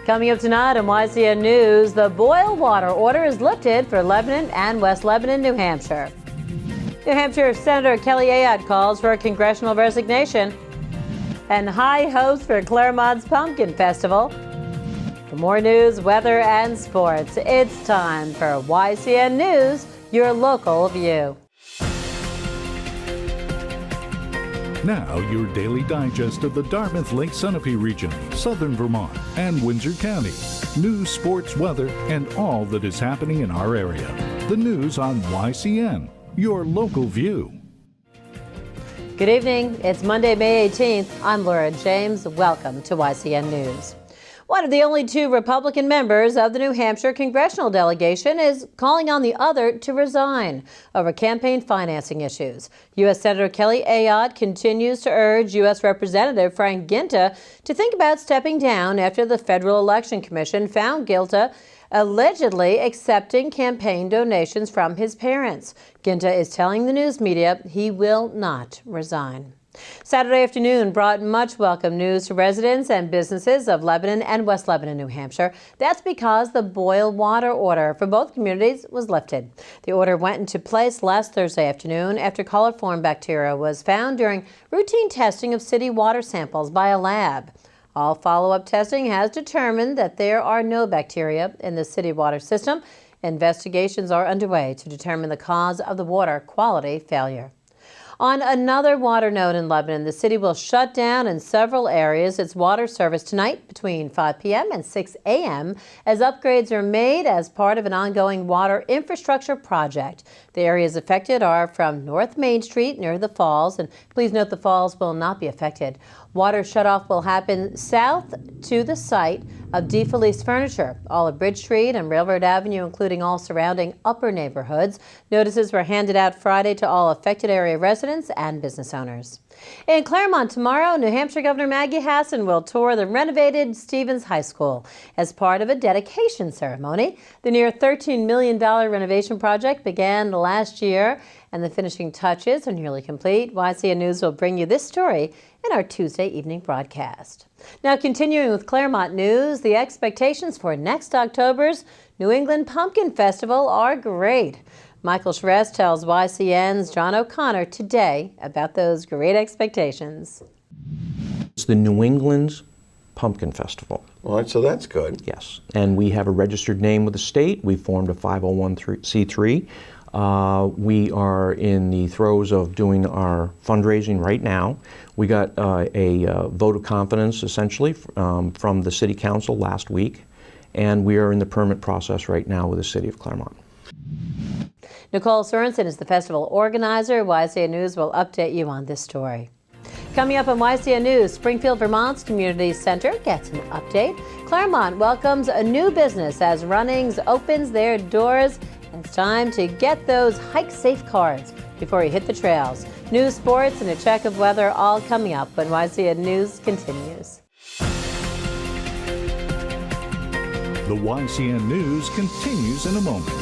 Coming up tonight on YCN News, the boil water order is lifted for Lebanon and West Lebanon, New Hampshire. New Hampshire Senator Kelly Ayotte calls for a congressional resignation. And high hopes for Claremont's Pumpkin Festival. For more news, weather, and sports, it's time for YCN News, your local view. Now, your daily digest of the Dartmouth Lake Sunapee region, southern Vermont, and Windsor County. News, sports, weather, and all that is happening in our area. The news on YCN, your local view. Good evening. It's Monday, May 18th. I'm Laura James. Welcome to YCN News. One of the only two Republican members of the New Hampshire congressional delegation is calling on the other to resign over campaign financing issues. U.S. Senator Kelly Ayotte continues to urge U.S. Representative Frank Ginta to think about stepping down after the Federal Election Commission found Ginta allegedly accepting campaign donations from his parents. Ginta is telling the news media he will not resign. Saturday afternoon brought much welcome news to residents and businesses of Lebanon and West Lebanon, New Hampshire. That's because the boil water order for both communities was lifted. The order went into place last Thursday afternoon after coliform bacteria was found during routine testing of city water samples by a lab. All follow-up testing has determined that there are no bacteria in the city water system. Investigations are underway to determine the cause of the water quality failure. On another water note in Lebanon, the city will shut down in several areas its water service tonight between 5 p.m. and 6 a.m. as upgrades are made as part of an ongoing water infrastructure project. The areas affected are from North Main Street near the Falls, and please note the Falls will not be affected. Water shutoff will happen south to the site of DeFelice Furniture, all of Bridge Street and Railroad Avenue, including all surrounding upper neighborhoods. Notices were handed out Friday to all affected area residents and business owners. In Claremont tomorrow, New Hampshire Governor Maggie Hassan will tour the renovated Stevens High School as part of a dedication ceremony. The near $13 million renovation project began last year, and the finishing touches are nearly complete. YCN News will bring you this story in our Tuesday evening broadcast. Now, continuing with Claremont news, the expectations for next October's New England Pumpkin Festival are great. Michael Shrest tells YCN's John O'Connor today about those great expectations. It's the New England's Pumpkin Festival. All right, so that's good. Yes, and we have a registered name with the state. We formed a 501c3. We are in the throes of doing our fundraising right now. We got a vote of confidence, essentially, from the City Council last week, and we are in the permit process right now with the City of Claremont. Nicole Sorensen is the festival organizer. YCN News will update you on this story. Coming up on YCN News, Springfield, Vermont's Community Center gets an update. Claremont welcomes a new business as Runnings opens their doors. It's time to get those hike safe cards before you hit the trails. News, sports, and a check of weather all coming up when YCN News continues. The YCN News continues in a moment.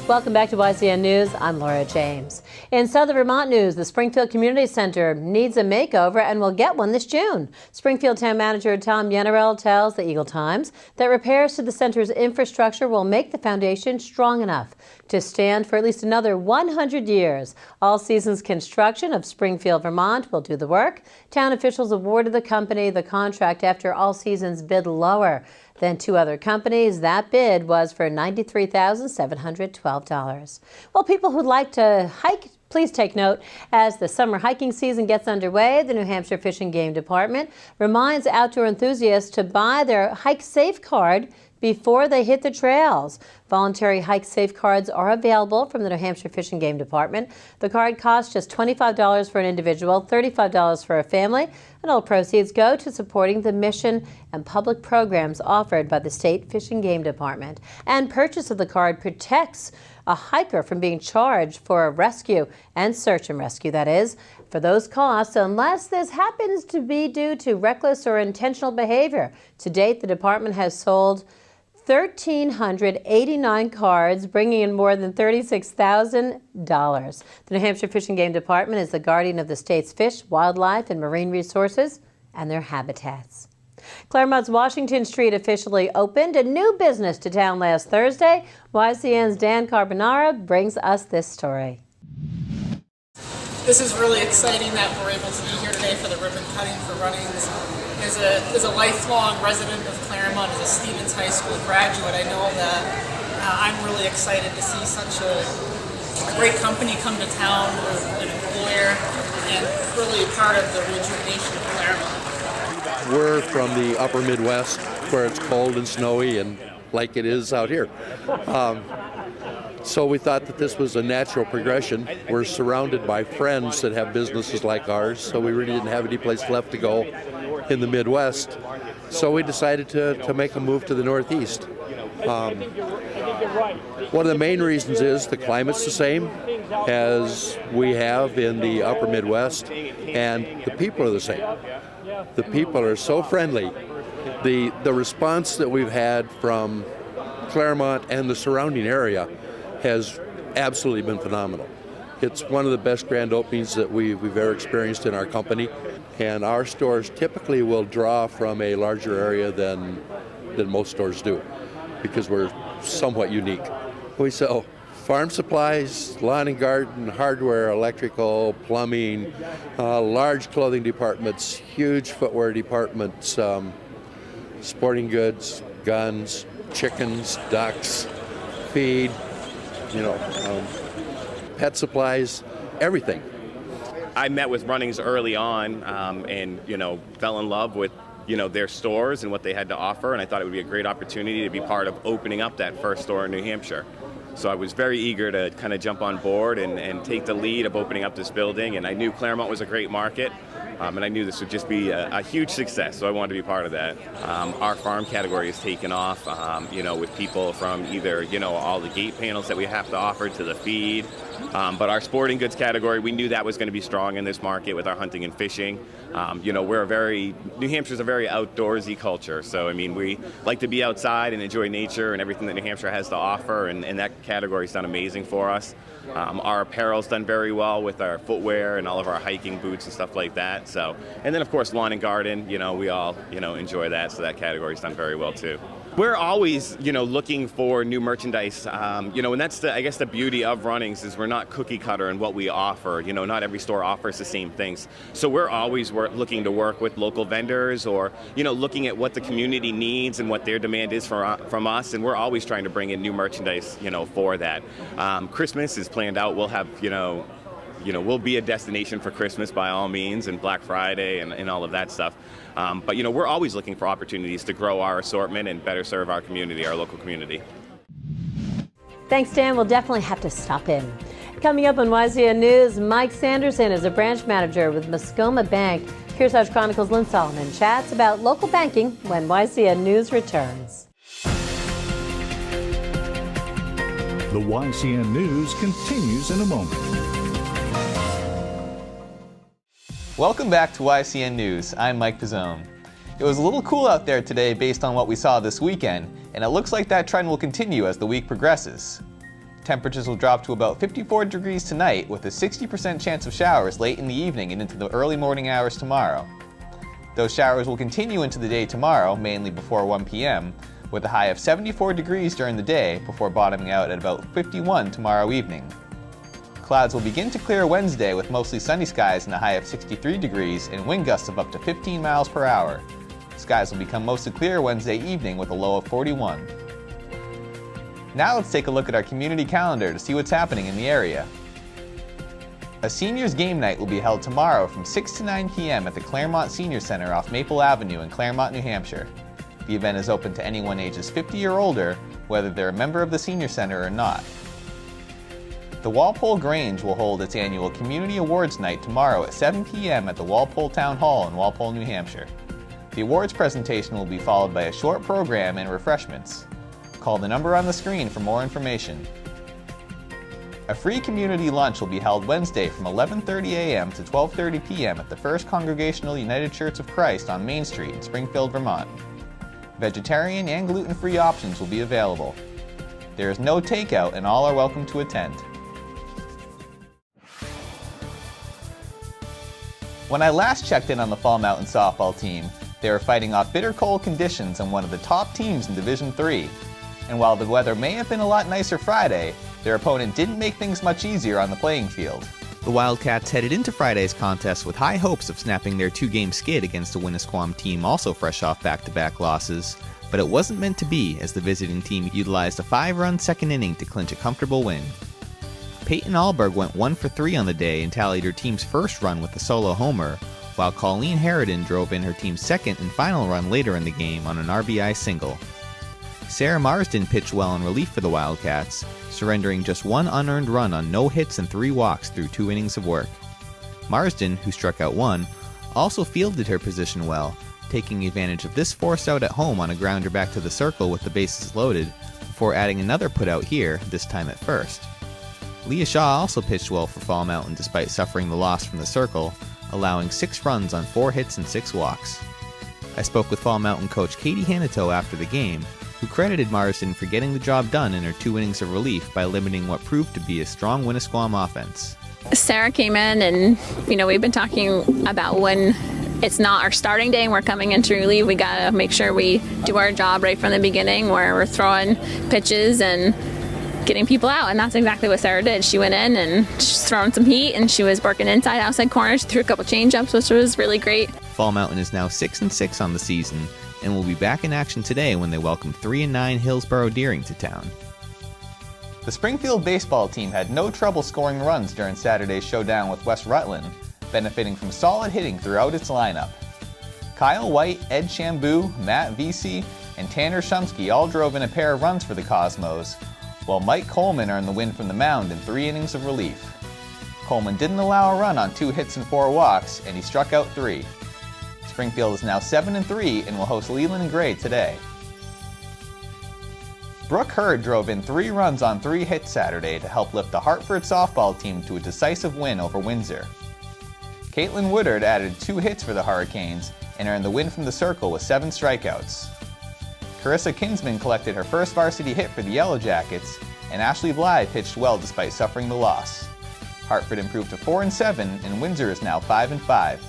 Welcome back to YCN News. I'm Laura James. In Southern Vermont news, the Springfield Community Center needs a makeover and will get one this June. Springfield Town Manager Tom Yennerell tells the Eagle Times that repairs to the center's infrastructure will make the foundation strong enough to stand for at least another 100 years. All Seasons Construction of Springfield, Vermont will do the work. Town officials awarded the company the contract after All Seasons bid lower than two other companies. That bid was for $93,712. Well, people who'd like to hike, please take note. As the summer hiking season gets underway, the New Hampshire Fish and Game Department reminds outdoor enthusiasts to buy their Hike Safe card before they hit the trails. Voluntary Hike Safe cards are available from the New Hampshire Fish and Game Department. The card costs just $25 for an individual, $35 for a family, and all proceeds go to supporting the mission and public programs offered by the State Fish and Game Department. And purchase of the card protects a hiker from being charged for a rescue and search and rescue, that is, for those costs, unless this happens to be due to reckless or intentional behavior. To date, the department has sold 1,389 cards, bringing in more than $36,000. The New Hampshire Fish and Game Department is the guardian of the state's fish, wildlife, and marine resources and their habitats. Claremont's Washington Street officially opened a new business to town last Thursday. YCN's Dan Carbonara brings us this story. This is really exciting that we're able to be here today for the ribbon cutting for Runnings. As a lifelong resident of Claremont, as a Stevens High School graduate, I know that I'm really excited to see such a great company come to town with an employer and really part of the rejuvenation of Claremont. We're from the upper Midwest where it's cold and snowy and like it is out here. So we thought that this was a natural progression. We're surrounded by friends that have businesses like ours, so we really didn't have any place left to go in the Midwest. So we decided to make a move to the Northeast. One of the main reasons is the climate's the same as we have in the upper Midwest, and the people are the same. The people are so friendly. The response that we've had from Claremont and the surrounding area has absolutely been phenomenal. It's one of the best grand openings that we've ever experienced in our company, and our stores typically will draw from a larger area than most stores do because we're somewhat unique. We sell farm supplies, lawn and garden, hardware, electrical, plumbing, large clothing departments, huge footwear departments, sporting goods, guns, chickens, ducks, feed, pet supplies, everything. I met with Runnings early on and fell in love with their stores and what they had to offer, and I thought it would be a great opportunity to be part of opening up that first store in New Hampshire. So I was very eager to kind of jump on board and take the lead of opening up this building, and I knew Claremont was a great market, and I knew this would just be a huge success, so I wanted to be part of that. Our farm category has taken off, with people from either, all the gate panels that we have to offer to the feed, but our sporting goods category, we knew that was going to be strong in this market with our hunting and fishing. New Hampshire's a very outdoorsy culture, so we like to be outside and enjoy nature and everything that New Hampshire has to offer, and that category's done amazing for us. Our apparel's done very well with our footwear and all of our hiking boots and stuff like that. So, and then of course lawn and garden, we all, enjoy that, so that category's done very well too. We're always, looking for new merchandise, and that's I guess the beauty of Runnings is we're not cookie cutter in what we offer. Not every store offers the same things. So we're always looking to work with local vendors or, looking at what the community needs and what their demand is from us. And we're always trying to bring in new merchandise, for that. Christmas is planned out. We'll have, we'll be a destination for Christmas by all means, and Black Friday and all of that stuff. But we're always looking for opportunities to grow our assortment and better serve our community, our local community. Thanks, Dan. We'll definitely have to stop in. Coming up on YCN News, Mike Sanderson is a branch manager with Muskoma Bank. Kearsarge Chronicles' Lynn Solomon chats about local banking when YCN News returns. The YCN News continues in a moment. Welcome back to YCN News. I'm Mike Pizzone. It was a little cool out there today based on what we saw this weekend, and it looks like that trend will continue as the week progresses. Temperatures will drop to about 54 degrees tonight with a 60% chance of showers late in the evening and into the early morning hours tomorrow. Those showers will continue into the day tomorrow, mainly before 1 p.m., with a high of 74 degrees during the day before bottoming out at about 51 tomorrow evening. Clouds will begin to clear Wednesday with mostly sunny skies and a high of 63 degrees and wind gusts of up to 15 miles per hour. Skies will become mostly clear Wednesday evening with a low of 41. Now let's take a look at our community calendar to see what's happening in the area. A seniors game night will be held tomorrow from 6 to 9 p.m. at the Claremont Senior Center off Maple Avenue in Claremont, New Hampshire. The event is open to anyone ages 50 or older, whether they're a member of the Senior Center or not. The Walpole Grange will hold its annual Community Awards Night tomorrow at 7 p.m. at the Walpole Town Hall in Walpole, New Hampshire. The awards presentation will be followed by a short program and refreshments. Call the number on the screen for more information. A free community lunch will be held Wednesday from 11:30 a.m. to 12:30 p.m. at the First Congregational United Church of Christ on Main Street in Springfield, Vermont. Vegetarian and gluten-free options will be available. There is no takeout and all are welcome to attend. When I last checked in on the Fall Mountain softball team, they were fighting off bitter cold conditions on one of the top teams in Division III. And while the weather may have been a lot nicer Friday, their opponent didn't make things much easier on the playing field. The Wildcats headed into Friday's contest with high hopes of snapping their two-game skid against a Winnisquam team also fresh off back-to-back losses, but it wasn't meant to be as the visiting team utilized a 5-run second inning to clinch a comfortable win. Peyton Alberg went 1 for 3 on the day and tallied her team's first run with a solo homer, while Colleen Harridan drove in her team's second and final run later in the game on an RBI single. Sarah Marsden pitched well in relief for the Wildcats, surrendering just 1 unearned run on no hits and 3 walks through 2 innings of work. Marsden, who struck out 1, also fielded her position well, taking advantage of this force out at home on a grounder back to the circle with the bases loaded, before adding another putout here, this time at first. Leah Shaw also pitched well for Fall Mountain despite suffering the loss from the circle, allowing 6 runs on 4 hits and 6 walks. I spoke with Fall Mountain coach Katie Hanito after the game, who credited Marsden for getting the job done in her 2 innings of relief by limiting what proved to be a strong Winnisquam offense. Sarah came in and, we've been talking about when it's not our starting day and we're coming into relief, we gotta make sure we do our job right from the beginning where we're throwing pitches and getting people out, and that's exactly what Sarah did. She went in and she's throwing some heat and she was working inside, outside corners. She threw a couple change-ups, which was really great. Fall Mountain is now 6-6 on the season and will be back in action today when they welcome 3-9 Hillsborough Deering to town. The Springfield baseball team had no trouble scoring runs during Saturday's showdown with West Rutland, benefiting from solid hitting throughout its lineup. Kyle White, Ed Shambu, Matt Vesey, and Tanner Shumsky all drove in a pair of runs for the Cosmos, while Mike Coleman earned the win from the mound in 3 innings of relief. Coleman didn't allow a run on 2 hits and 4 walks, and he struck out 3. Springfield is now 7-3 and will host Leland and Gray today. Brooke Hurd drove in 3 runs on 3 hits Saturday to help lift the Hartford softball team to a decisive win over Windsor. Caitlin Woodard added 2 hits for the Hurricanes and earned the win from the circle with 7 strikeouts. Carissa Kinsman collected her first varsity hit for the Yellow Jackets, and Ashley Bly pitched well despite suffering the loss. Hartford improved to 4-7, and Windsor is now 5-5.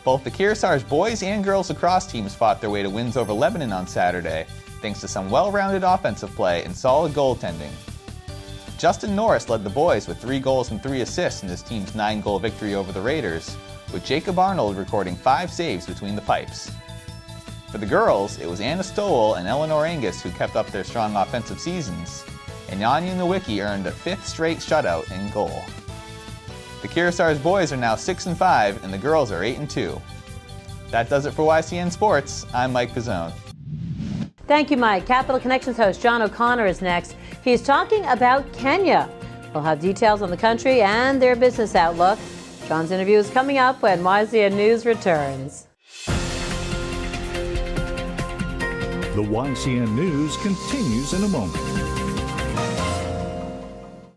Both the Kearsarge boys and girls lacrosse teams fought their way to wins over Lebanon on Saturday, thanks to some well-rounded offensive play and solid goaltending. Justin Norris led the boys with 3 goals and 3 assists in his team's 9-goal victory over the Raiders, with Jacob Arnold recording 5 saves between the pipes. For the girls, it was Anna Stowell and Eleanor Angus who kept up their strong offensive seasons, and Yanya Nowicki earned a 5th straight shutout in goal. The Kearsarge boys are now 6-5 and the girls are 8-2. That does it for YCN Sports. I'm Mike Pizzone. Thank you, Mike. Capital Connections host John O'Connor is next. He's talking about Kenya. We'll have details on the country and their business outlook. John's interview is coming up when YCN News returns. The YCN News continues in a moment.